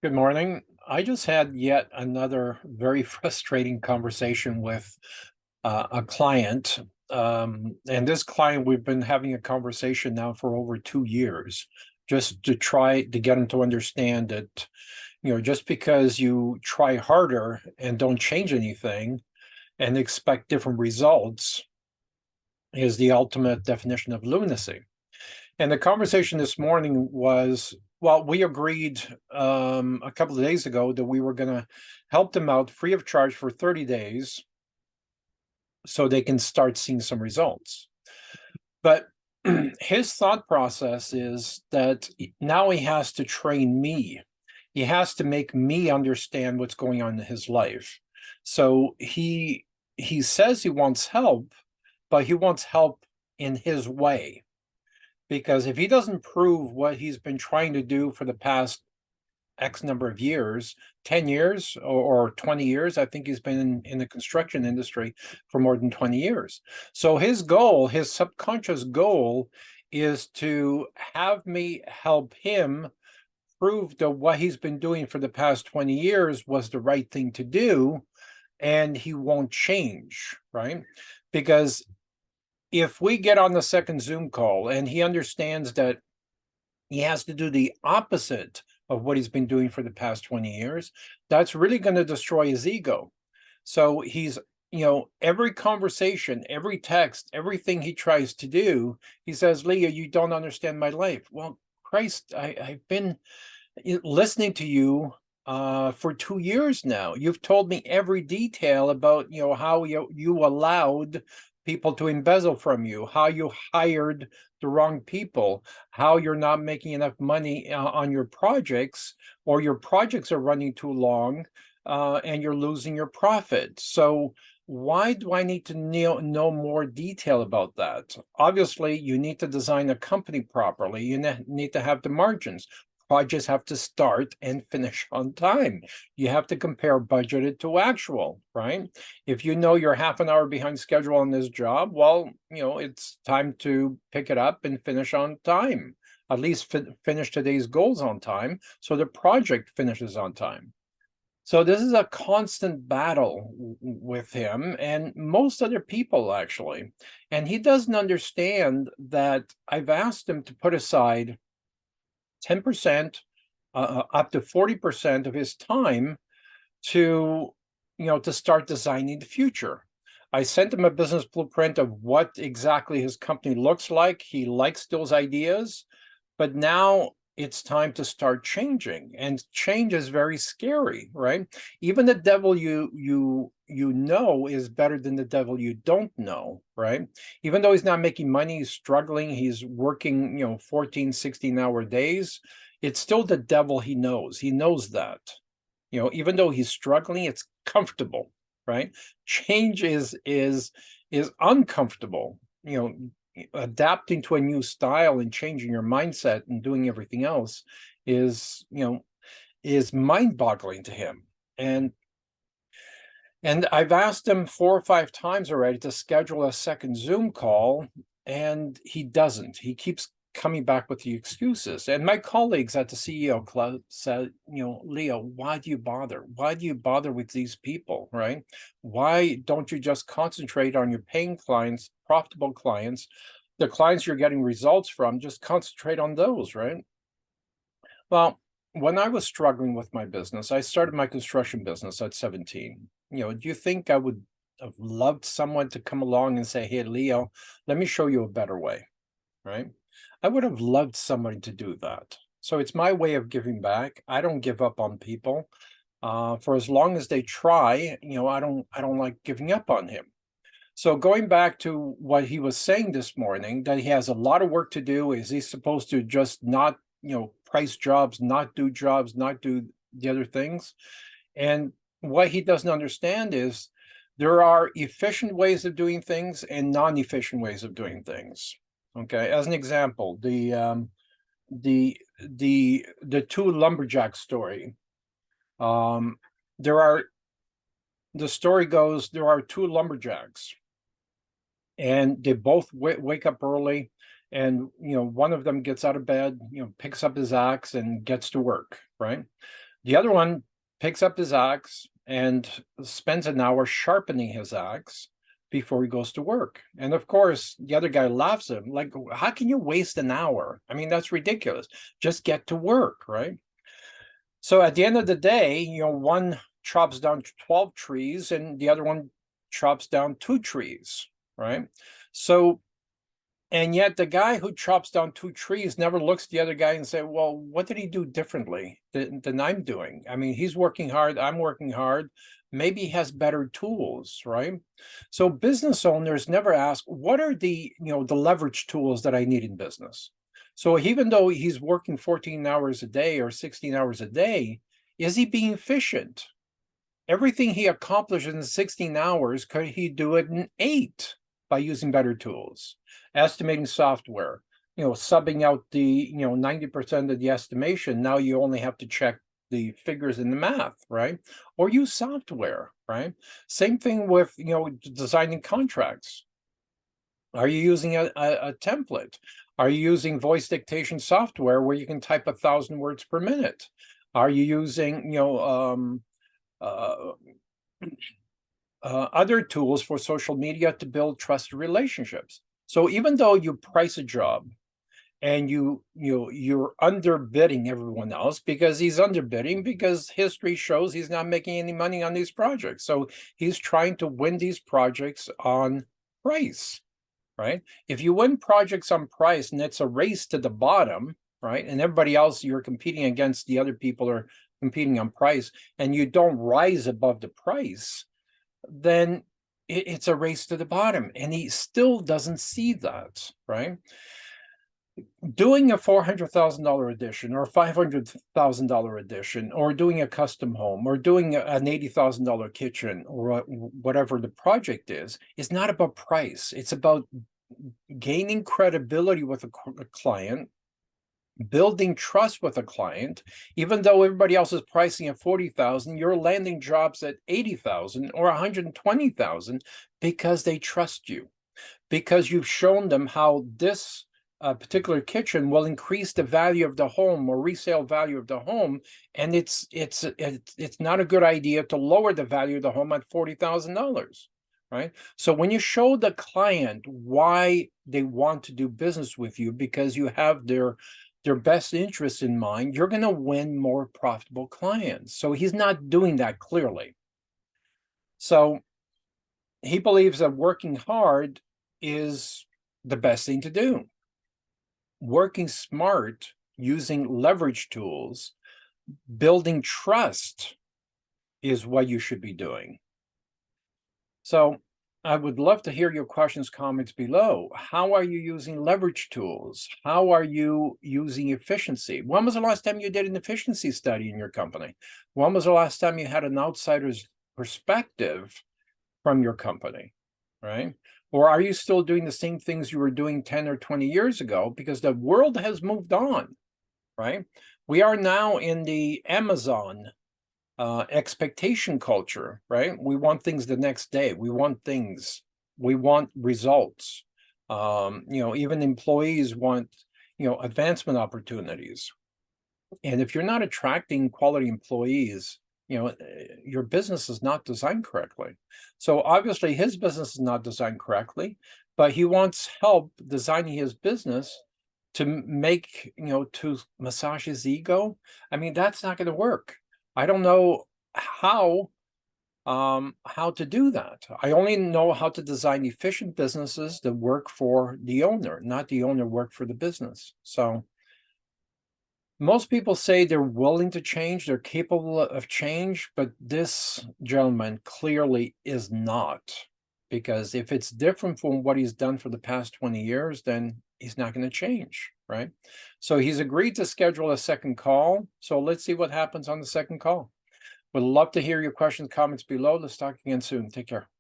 Good morning. I just had yet another very frustrating conversation with a client. And this client, we've been having a conversation now for over 2 years, just to try to get him to understand that, just because you try harder and don't change anything and expect different results is the ultimate definition of lunacy. And the conversation this morning was, well, we agreed a couple of days ago that we were going to help them out free of charge for 30 days so they can start seeing some results. But his thought process is that now he has to train me. He has to make me understand what's going on in his life. So he says he wants help, but he wants help in his way. Because if he doesn't prove what he's been trying to do for the past X number of years, 10 years or 20 years, I think he's been in the construction industry for more than 20 years. So his goal, his subconscious goal, is to have me help him prove that what he's been doing for the past 20 years was the right thing to do, and he won't change, right? Because if we get on the second Zoom call and he understands that he has to do the opposite of what he's been doing for the past 20 years, that's really going to destroy his ego. So he's, every conversation, every text, everything he tries to do, he says, Leah, you don't understand my life. Well, Christ, I've been listening to you for 2 years now. You've told me every detail about, how you allowed people to embezzle from you, how you hired the wrong people, how you're not making enough money on your projects, or your projects are running too long and you're losing your profit. So why do I need to know more detail about that? Obviously, you need to design a company properly. You need to have the margins. Projects have to start and finish on time. You have to compare budgeted to actual, right? If you know you're half an hour behind schedule on this job, well, it's time to pick it up and finish on time. At least finish today's goals on time so the project finishes on time. So this is a constant battle with him and most other people, actually. And he doesn't understand that I've asked him to put aside 10%, up to 40% of his time to, to start designing the future. I sent him a business blueprint of what exactly his company looks like. He likes those ideas, but now it's time to start changing, and change is very scary, right? Even the devil you know is better than the devil you don't know, right? Even though he's not making money, he's struggling, he's working 14 16-hour days, it's still the devil he knows that. Even though he's struggling, it's comfortable, right? Change is uncomfortable. Adapting to a new style and changing your mindset and doing everything else is mind-boggling to him. And I've asked him 4 or 5 times already to schedule a second Zoom call, and he doesn't. He keeps coming back with the excuses. And my colleagues at the CEO Club said, Leo, why do you bother? Why do you bother with these people, right? Why don't you just concentrate on your paying clients, profitable clients, the clients you're getting results from? Just concentrate on those, right? Well, when I was struggling with my business, I started my construction business at 17. Do you think I would have loved someone to come along and say, hey, Leo, let me show you a better way, right? I would have loved somebody to do that. So it's my way of giving back. I don't give up on people. For as long as they try, I don't like giving up on him. So going back to what he was saying this morning, that he has a lot of work to do. Is he supposed to just not, price jobs, not do jobs, not do the other things? And what he doesn't understand is there are efficient ways of doing things and non-efficient ways of doing things. Okay, as an example, the two lumberjack story. The story goes, there are two lumberjacks, and they both wake up early, and one of them gets out of bed, picks up his axe and gets to work, right? The other one picks up his axe and spends an hour sharpening his axe before he goes to work. And of course, the other guy laughs at him, like, how can you waste an hour? I mean, that's ridiculous. Just get to work, right? So at the end of the day, one chops down 12 trees and the other one chops down 2 trees, right? So, and yet the guy who chops down 2 trees never looks at the other guy and say, well, what did he do differently than I'm doing? I mean, he's working hard, I'm working hard. Maybe he has better tools, right? So business owners never ask, what are the leverage tools that I need in business? So even though he's working 14 hours a day or 16 hours a day, is he being efficient? Everything he accomplished in 16 hours, could he do it in 8 by using better tools? Estimating software, subbing out the 90% of the estimation. Now you only have to check the figures in the math, right? Or use software, right? Same thing with designing contracts. Are you using a template? Are you using voice dictation software where you can type 1,000 words per minute? Are you using uh, other tools for social media to build trusted relationships? So even though you price a job and you're underbidding everyone else, because he's underbidding because history shows he's not making any money on these projects. So he's trying to win these projects on price, right? If you win projects on price and it's a race to the bottom, right? And everybody else you're competing against, the other people are competing on price, and you don't rise above the price, then it's a race to the bottom. And he still doesn't see that, right? Doing a $400,000 edition or a $500,000 edition, or doing a custom home, or doing an $80,000 kitchen, or whatever the project is not about price. It's about gaining credibility with a client, building trust with a client. Even though everybody else is pricing at 40,000, you're landing jobs at 80,000 or 120,000 because they trust you, because you've shown them how this particular kitchen will increase the value of the home or resale value of the home, and it's not a good idea to lower the value of the home at $40,000, right? So when you show the client why they want to do business with you, because you have their best interests in mind, you're going to win more profitable clients. So he's not doing that clearly. So he believes that working hard is the best thing to do. Working smart, using leverage tools, building trust is what you should be doing. So I would love to hear your questions, comments below. How are you using leverage tools? How are you using efficiency? When was the last time you did an efficiency study in your company? When was the last time you had an outsider's perspective from your company, right? Or are you still doing the same things you were doing 10 or 20 years ago? Because the world has moved on, right? We are now in the Amazon expectation culture, right? We want things the next day. We want things. We want results. Even employees want, advancement opportunities. And if you're not attracting quality employees, your business is not designed correctly. So obviously his business is not designed correctly, but he wants help designing his business to make, to massage his ego. I mean, that's not going to work. I don't know how to do that. I only know how to design efficient businesses that work for the owner, not the owner work for the business. So most people say they're willing to change, they're capable of change, but this gentleman clearly is not. Because if it's different from what he's done for the past 20 years, then he's not going to change, right? So he's agreed to schedule a second call. So let's see what happens on the second call. Would love to hear your questions, comments below. Let's talk again soon. Take care.